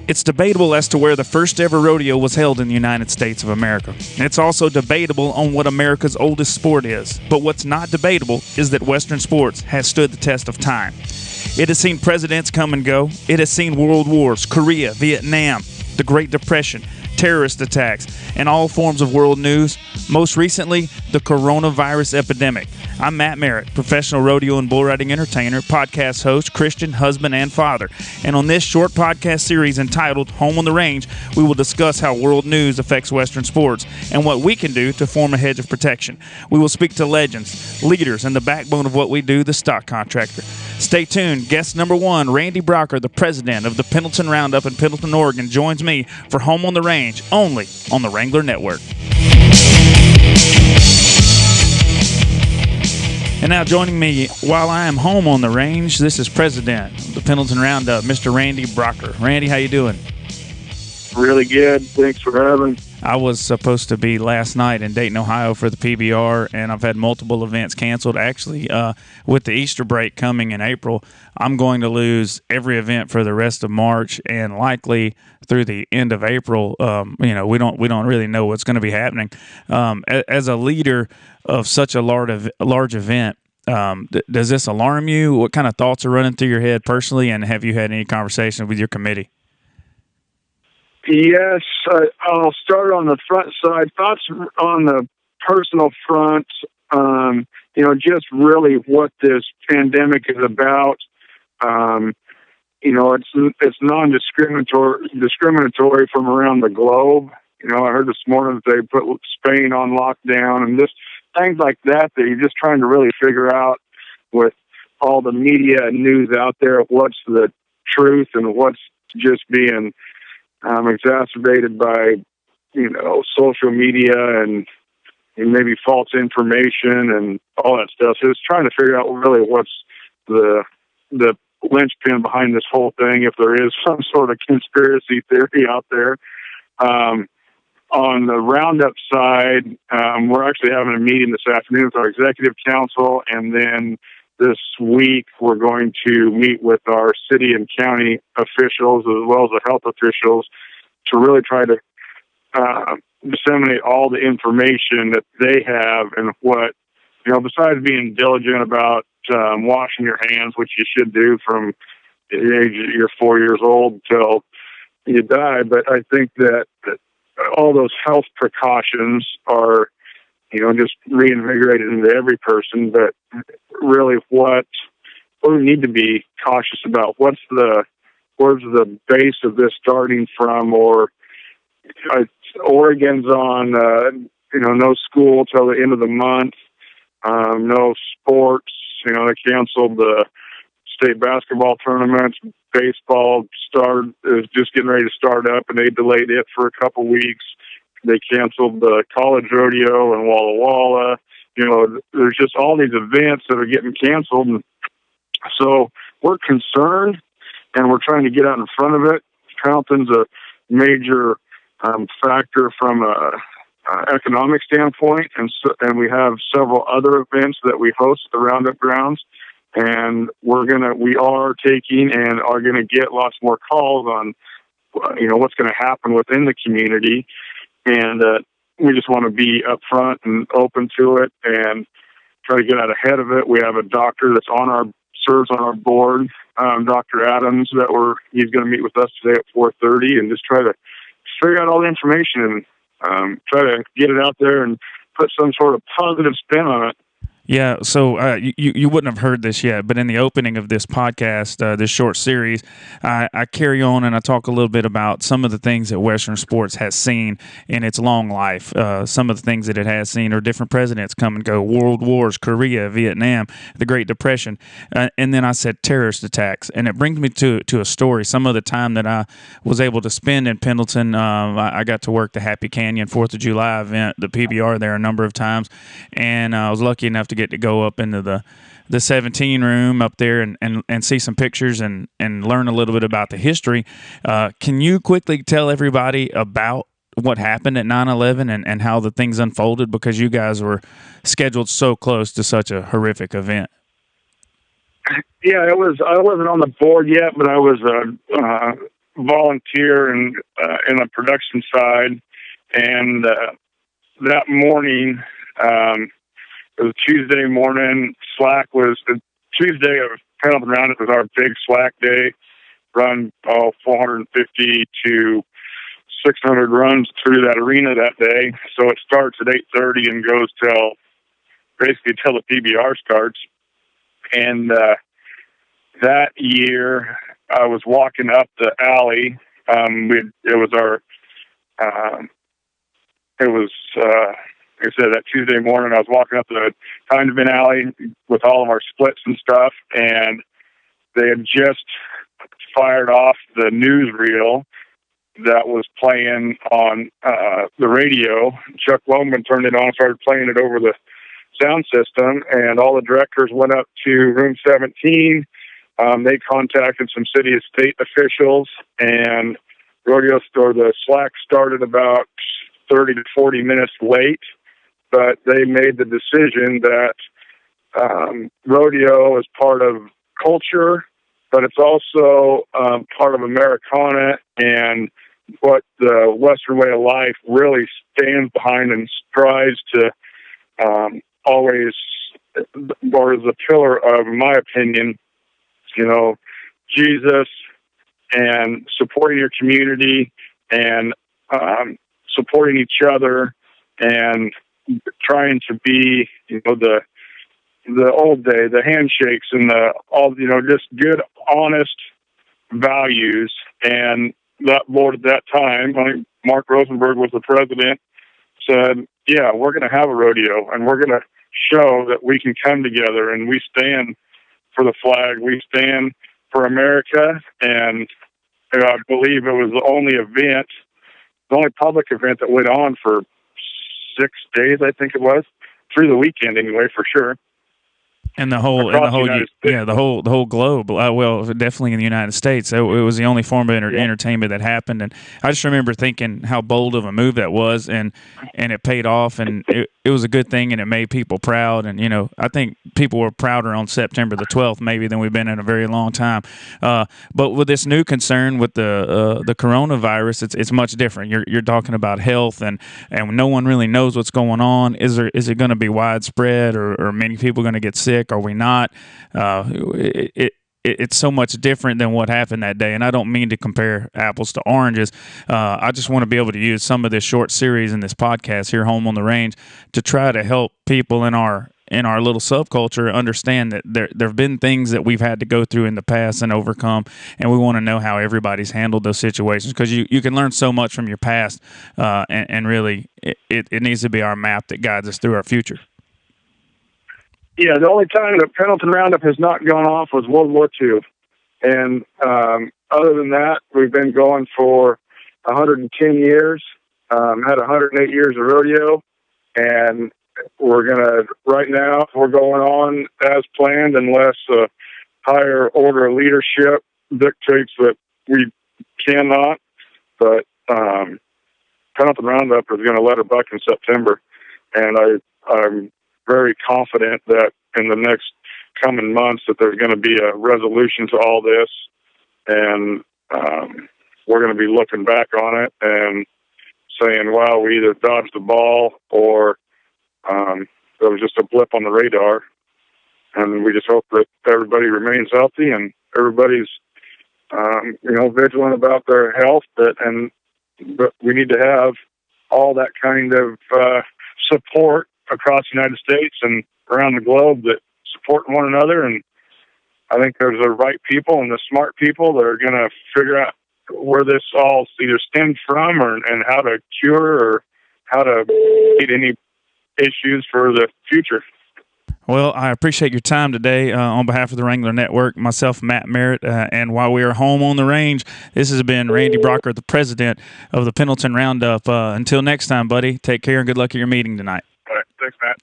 It's debatable as to where the first ever rodeo was held in the United States of America. It's also debatable on what America's oldest sport is. But what's not debatable is that Western sports has stood the test of time. It has seen presidents come and go. It has seen world wars, Korea, Vietnam, the Great Depression, terrorist attacks, and all forms of world news. Most recently, the coronavirus epidemic. I'm Matt Merritt, professional rodeo and bull riding entertainer, podcast host, Christian, husband, and father. And on this short podcast series entitled Home on the Range, we will discuss how world news affects Western sports and what we can do to form a hedge of protection. We will speak to legends, leaders, and the backbone of what we do, the stock contractor. Stay tuned. Guest number one, Randy Bracher, the president of the Pendleton Round-Up in Pendleton, Oregon, joins me for Home on the Range, only on the Wrangler Network. And now joining me while I am home on the range, this is President of the Pendleton Round-Up, Mr. Randy Bracher. Randy, how you doing? Really good. Thanks for having. I was supposed to be last night in Dayton, Ohio for the PBR, and I've had multiple events canceled. Actually, with the Easter break coming in April, I'm going to lose every event for the rest of March and likely through the end of April. We don't really know what's going to be happening. As a leader of such a large event, does this alarm you? What kind of thoughts are running through your head personally, and have you had any conversations with your committee? Yes, I'll start on the front side. Thoughts on the personal front, just really what this pandemic is about. It's non-discriminatory from around the globe. I heard this morning that they put Spain on lockdown and just things like that you're just trying to really figure out with all the media and news out there, what's the truth and what's just being exacerbated by, social media and maybe false information and all that stuff. So it's trying to figure out really what's the linchpin behind this whole thing, if there is some sort of conspiracy theory out there. On the Roundup side, we're actually having a meeting this afternoon with our executive council, and then this week we're going to meet with our city and county officials as well as the health officials to really try to disseminate all the information that they have and what, besides being diligent about washing your hands, which you should do from the age that you're 4 years old till you die. But I think that all those health precautions are, just reinvigorated into every person. But really what we need to be cautious about, where's the base of this starting from, or Oregon's on, no school till the end of the month, no sports, they canceled the state basketball tournaments, baseball is just getting ready to start up and they delayed it for a couple weeks. They canceled the college rodeo in Walla Walla. There's just all these events that are getting canceled. And so we're concerned and we're trying to get out in front of it. Pendleton's a major factor from a economic standpoint, and we have several other events that we host at the Roundup grounds, and we are taking and are gonna get lots more calls on what's going to happen within the community, and we just want to be upfront and open to it and try to get out ahead of it. We have a doctor that's serves on our board, Dr. Adams, he's going to meet with us today at 4:30 and just try to figure out all the information and try to get it out there and put some sort of positive spin on it. Yeah, so you wouldn't have heard this yet, but in the opening of this podcast, this short series, I carry on and I talk a little bit about some of the things that Western sports has seen in its long life. Some of the things that it has seen are different presidents come and go, world wars, Korea, Vietnam, the Great Depression, and then I said terrorist attacks, and it brings me to a story. Some of the time that I was able to spend in Pendleton, I got to work the Happy Canyon 4th of July event, the PBR there a number of times, and I was lucky enough to get to go up into the 17 room up there and see some pictures and learn a little bit about the history. Can you quickly tell everybody about what happened at 9/11 and how the things unfolded, because you guys were scheduled so close to such a horrific event? Yeah, I wasn't on the board yet, but I was volunteer in the production side, and that morning, it was Tuesday morning. Slack was the Tuesday of Pendleton Round-Up was our big slack day. Run 450 to 600 runs through that arena that day. So it starts at 8:30 and goes till the PBR starts. And that year, I was walking up the alley. Like I said, that Tuesday morning, I was walking up the Condiment alley with all of our splits and stuff, and they had just fired off the newsreel that was playing on the radio. Chuck Loman turned it on and started playing it over the sound system, and all the directors went up to room 17. They contacted some city and state officials, and the slack started about 30 to 40 minutes late, but they made the decision that rodeo is part of culture, but it's also part of Americana and what the Western way of life really stands behind and strives to always, or is a pillar of, in my opinion, Jesus and supporting your community and supporting each other and trying to be, the old day, the handshakes and just good, honest values. And that board at that time, I think Mark Rosenberg was the president, said, yeah, we're going to have a rodeo and we're going to show that we can come together and we stand for the flag. We stand for America. And I believe it was the only public event that went on for 6 days, I think it was, through the weekend anyway, for sure. And the whole globe. Well, definitely in the United States, it was the only form of entertainment that happened. And I just remember thinking how bold of a move that was, and it paid off, and it was a good thing, and it made people proud. And I think people were prouder on September the 12th maybe than we've been in a very long time. But with this new concern with the coronavirus, it's much different. You're talking about health, and no one really knows what's going on. Is it going to be widespread, or many people going to get sick? Are we not? It's so much different than what happened that day. And I don't mean to compare apples to oranges. I just want to be able to use some of this short series in this podcast here, Home on the Range, to try to help people in our little subculture understand that there have been things that we've had to go through in the past and overcome, and we want to know how everybody's handled those situations, because you can learn so much from your past, and really it needs to be our map that guides us through our future. Yeah, the only time that Pendleton Round-Up has not gone off was World War II. And other than that, we've been going for 110 years, had 108 years of rodeo, and right now, we're going on as planned unless a higher order of leadership dictates that we cannot. But Pendleton Round-Up is going to let her buck in September, and I'm very confident that in the next coming months that there's going to be a resolution to all this, and we're going to be looking back on it and saying, wow, we either dodged the ball or it was just a blip on the radar. And we just hope that everybody remains healthy and everybody's vigilant about their health, but we need to have all that kind of support across the United States and around the globe that support one another. And I think there's the right people and the smart people that are going to figure out where this all either stemmed from and how to cure or how to meet any issues for the future. Well, I appreciate your time today on behalf of the Wrangler Network, myself, Matt Merritt, and while we are home on the range, this has been Randy Bracher, the president of the Pendleton Round-Up. Until next time, buddy, take care and good luck at your meeting tonight. All right. Thanks, Matt.